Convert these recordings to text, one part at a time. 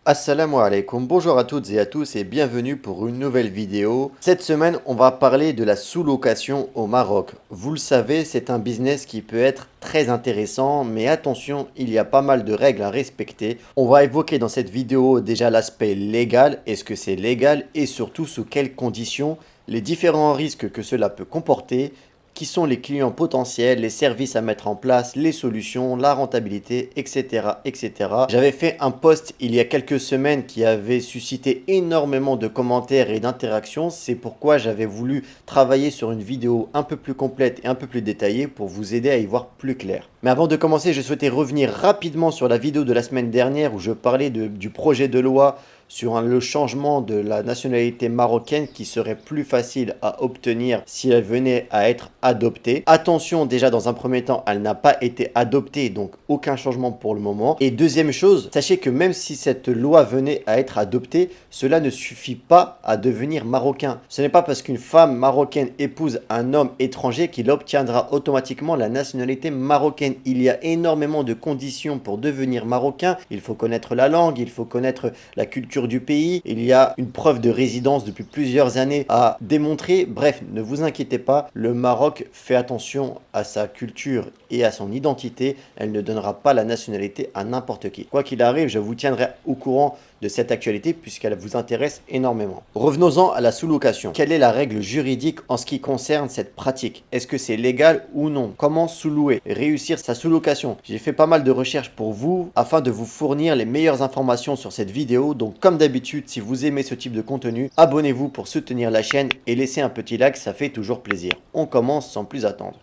Assalamu alaikum, bonjour à toutes et à tous et bienvenue pour une nouvelle vidéo. Cette semaine, on va parler de la sous-location au Maroc. Vous le savez, c'est un business qui peut être très intéressant, mais attention, il y a pas mal de règles à respecter. On va évoquer dans cette vidéo déjà l'aspect légal, est-ce que c'est légal et surtout sous quelles conditions, les différents risques que cela peut comporter, qui sont les clients potentiels, les services à mettre en place, les solutions, la rentabilité, etc., etc. J'avais fait un post il y a quelques semaines qui avait suscité énormément de commentaires et d'interactions. C'est pourquoi j'avais voulu travailler sur une vidéo un peu plus complète et un peu plus détaillée pour vous aider à y voir plus clair. Mais avant de commencer, je souhaitais revenir rapidement sur la vidéo de la semaine dernière où je parlais du projet de loi sur le changement de la nationalité marocaine qui serait plus facile à obtenir si elle venait à être adoptée. Attention, déjà dans un premier temps, elle n'a pas été adoptée, donc aucun changement pour le moment. Et deuxième chose, sachez que même si cette loi venait à être adoptée, cela ne suffit pas à devenir marocain. Ce n'est pas parce qu'une femme marocaine épouse un homme étranger qu'il obtiendra automatiquement la nationalité marocaine. Il y a énormément de conditions pour devenir marocain. Il faut connaître la langue, il faut connaître la culture du pays, il y a une preuve de résidence depuis plusieurs années à démontrer. Bref, ne vous inquiétez pas, le Maroc fait attention à sa culture et à son identité. Elle ne donnera pas la nationalité à n'importe qui. Quoi qu'il arrive, je vous tiendrai au courant de cette actualité puisqu'elle vous intéresse énormément. Revenons-en à la sous-location. Quelle est la règle juridique en ce qui concerne cette pratique? Est-ce que c'est légal ou non? Comment sous-louer? Réussir sa sous-location? J'ai fait pas mal de recherches pour vous afin de vous fournir les meilleures informations sur cette vidéo. Donc comme d'habitude, si vous aimez ce type de contenu, abonnez-vous pour soutenir la chaîne et laissez un petit like, ça fait toujours plaisir. On commence sans plus attendre.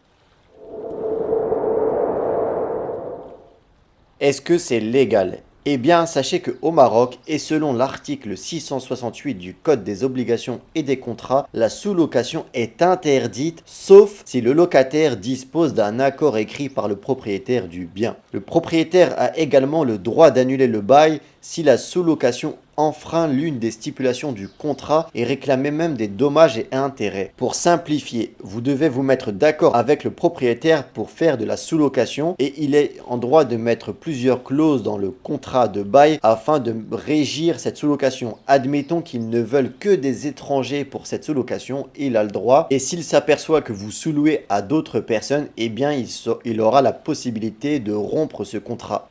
Est-ce que c'est légal? Eh bien, sachez qu'au Maroc, et selon l'article 668 du Code des obligations et des contrats, la sous-location est interdite, sauf si le locataire dispose d'un accord écrit par le propriétaire du bien. Le propriétaire a également le droit d'annuler le bail si la sous-location enfreint l'une des stipulations du contrat et réclamer même des dommages et intérêts. Pour simplifier, vous devez vous mettre d'accord avec le propriétaire pour faire de la sous-location et il est en droit de mettre plusieurs clauses dans le contrat de bail afin de régir cette sous-location. Admettons qu'ils ne veulent que des étrangers pour cette sous-location, il a le droit. Et s'il s'aperçoit que vous sous-louez à d'autres personnes, eh bien il aura la possibilité de rompre ce contrat.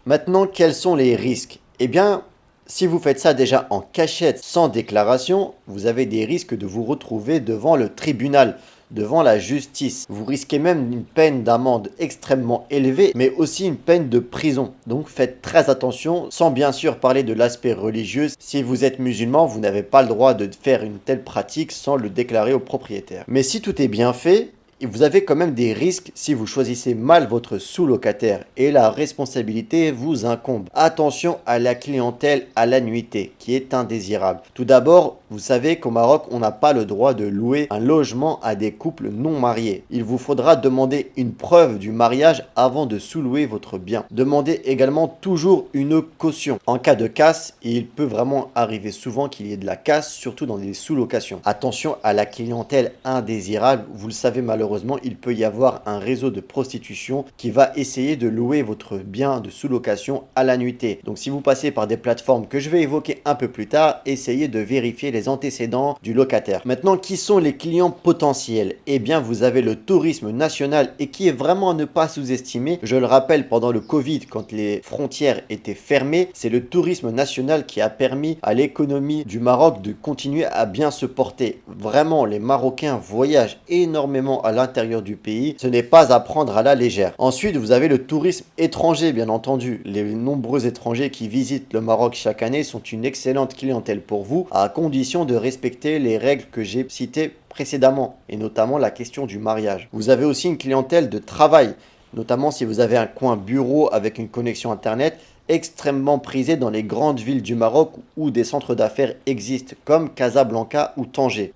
Maintenant, quels sont les risques? Eh bien, si vous faites ça déjà en cachette, sans déclaration, vous avez des risques de vous retrouver devant le tribunal, devant la justice. Vous risquez même une peine d'amende extrêmement élevée, mais aussi une peine de prison. Donc faites très attention, sans bien sûr parler de l'aspect religieux. Si vous êtes musulman, vous n'avez pas le droit de faire une telle pratique sans le déclarer au propriétaire. Mais si tout est bien fait, vous avez quand même des risques si vous choisissez mal votre sous-locataire et la responsabilité vous incombe. Attention à la clientèle à la nuitée qui est indésirable. Tout d'abord, vous savez qu'au Maroc, on n'a pas le droit de louer un logement à des couples non mariés. Il vous faudra demander une preuve du mariage avant de sous-louer votre bien. Demandez également toujours une caution. En cas de casse, il peut vraiment arriver souvent qu'il y ait de la casse, surtout dans les sous-locations. Attention à la clientèle indésirable. Vous le savez malheureusement, il peut y avoir un réseau de prostitution qui va essayer de louer votre bien de sous-location à la nuitée. Donc si vous passez par des plateformes que je vais évoquer un peu plus tard, essayez de vérifier les antécédents du locataire. Maintenant, qui sont les clients potentiels? Eh bien, vous avez le tourisme national et qui est vraiment à ne pas sous-estimer. Je le rappelle, pendant le Covid, quand les frontières étaient fermées, c'est le tourisme national qui a permis à l'économie du Maroc de continuer à bien se porter. Vraiment, les Marocains voyagent énormément à l'intérieur du pays. Ce n'est pas à prendre à la légère. Ensuite, vous avez le tourisme étranger, bien entendu. Les nombreux étrangers qui visitent le Maroc chaque année sont une excellente clientèle pour vous, à condition de respecter les règles que j'ai citées précédemment, et notamment la question du mariage. Vous avez aussi une clientèle de travail, notamment si vous avez un coin bureau avec une connexion internet extrêmement prisé dans les grandes villes du Maroc où des centres d'affaires existent, comme Casablanca ou Tanger.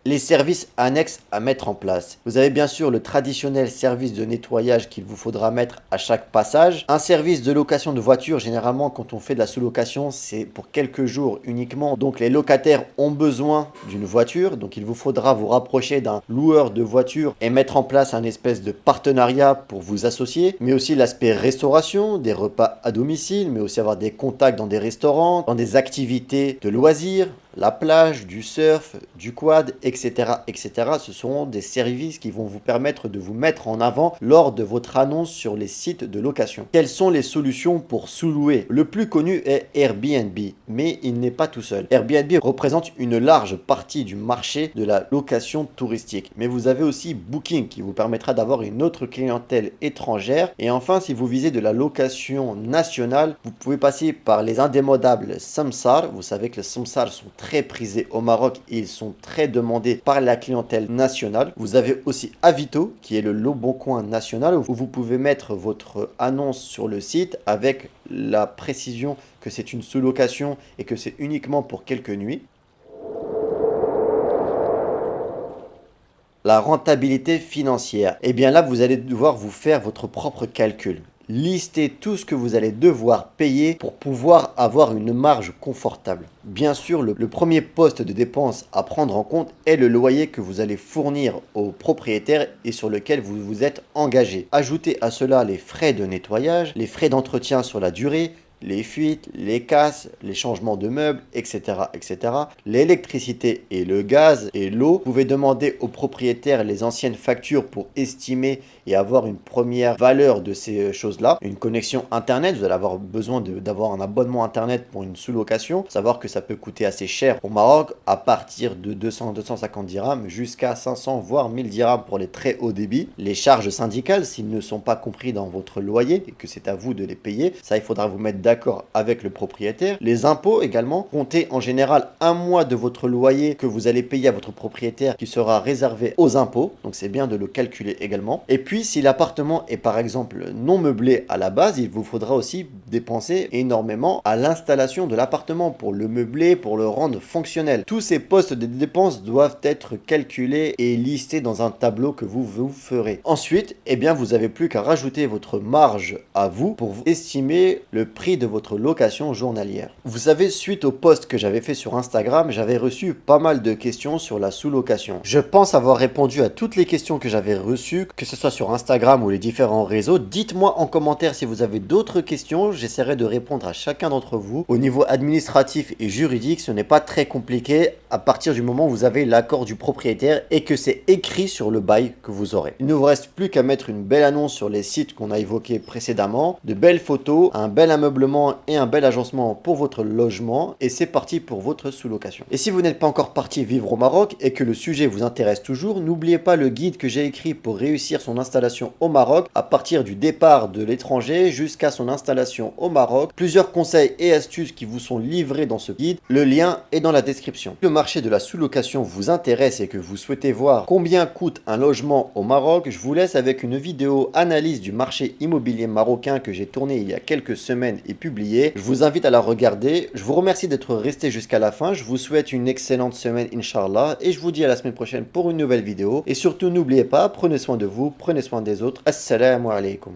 Les services annexes à mettre en place. Vous avez bien sûr le traditionnel service de nettoyage qu'il vous faudra mettre à chaque passage. Un service de location de voiture, généralement quand on fait de la sous-location, c'est pour quelques jours uniquement. Donc les locataires ont besoin d'une voiture, donc il vous faudra vous rapprocher d'un loueur de voiture et mettre en place un espèce de partenariat pour vous associer. Mais aussi l'aspect restauration, des repas à domicile, mais aussi avoir des contacts dans des restaurants, dans des activités de loisirs, la plage, du surf, du quad, etc., etc. Ce seront des services qui vont vous permettre de vous mettre en avant lors de votre annonce sur les sites de location. Quelles sont les solutions pour sous-louer? Le plus connu est Airbnb, mais il n'est pas tout seul. Airbnb représente une large partie du marché de la location touristique, mais vous avez aussi Booking qui vous permettra d'avoir une autre clientèle étrangère. Et enfin, si vous visez de la location nationale, vous pouvez passer par les indémodables Samsar. Vous savez que les Samsar sont très prisés au Maroc et ils sont très demandés par la clientèle nationale. Vous avez aussi Avito qui est le Leboncoin national où vous pouvez mettre votre annonce sur le site avec la précision que c'est une sous-location et que c'est uniquement pour quelques nuits. La rentabilité financière. Et bien là, vous allez devoir vous faire votre propre calcul. Listez tout ce que vous allez devoir payer pour pouvoir avoir une marge confortable. Bien sûr, le premier poste de dépense à prendre en compte est le loyer que vous allez fournir au propriétaire et sur lequel vous vous êtes engagé. Ajoutez à cela les frais de nettoyage, les frais d'entretien sur la durée, les fuites, les casses, les changements de meubles, etc., etc. L'électricité et le gaz et l'eau. Vous pouvez demander au propriétaire les anciennes factures pour estimer et avoir une première valeur de ces choses-là. Une connexion Internet, vous allez avoir besoin d'avoir un abonnement Internet pour une sous-location. Savoir que ça peut coûter assez cher au Maroc, à partir de 200-250 dirhams jusqu'à 500 voire 1000 dirhams pour les très hauts débits. Les charges syndicales, s'ils ne sont pas compris dans votre loyer et que c'est à vous de les payer, ça il faudra vous mettre d'accord avec le propriétaire. Les impôts également, comptez en général un mois de votre loyer que vous allez payer à votre propriétaire qui sera réservé aux impôts, donc c'est bien de le calculer également. Et puis si l'appartement est par exemple non meublé à la base, il vous faudra aussi dépenser énormément à l'installation de l'appartement pour le meubler, pour le rendre fonctionnel. Tous ces postes de dépenses doivent être calculés et listés dans un tableau que vous ferez. Ensuite, eh bien vous avez plus qu'à rajouter votre marge à vous pour estimer le prix de votre location journalière. Vous savez, suite au post que j'avais fait sur Instagram, j'avais reçu pas mal de questions sur la sous-location. Je pense avoir répondu à toutes les questions que j'avais reçues, que ce soit sur Instagram ou les différents réseaux. Dites-moi en commentaire si vous avez d'autres questions, j'essaierai de répondre à chacun d'entre vous. Au niveau administratif et juridique, ce n'est pas très compliqué à partir du moment où vous avez l'accord du propriétaire et que c'est écrit sur le bail que vous aurez. Il ne vous reste plus qu'à mettre une belle annonce sur les sites qu'on a évoqués précédemment, de belles photos, un bel ameublement et un bel agencement pour votre logement et c'est parti pour votre sous-location. Et si vous n'êtes pas encore parti vivre au Maroc et que le sujet vous intéresse toujours, n'oubliez pas le guide que j'ai écrit pour réussir son installation au Maroc à partir du départ de l'étranger jusqu'à son installation au Maroc. Plusieurs conseils et astuces qui vous sont livrés dans ce guide. Le lien est dans la description. Si le marché de la sous-location vous intéresse et que vous souhaitez voir combien coûte un logement au Maroc, je vous laisse avec une vidéo analyse du marché immobilier marocain que j'ai tourné il y a quelques semaines et publié. Je vous invite à la regarder. Je vous remercie d'être resté jusqu'à la fin. Je vous souhaite une excellente semaine, Inch'Allah. Et je vous dis à la semaine prochaine pour une nouvelle vidéo. Et surtout, n'oubliez pas, prenez soin de vous, prenez soin des autres. Assalamu alaikum.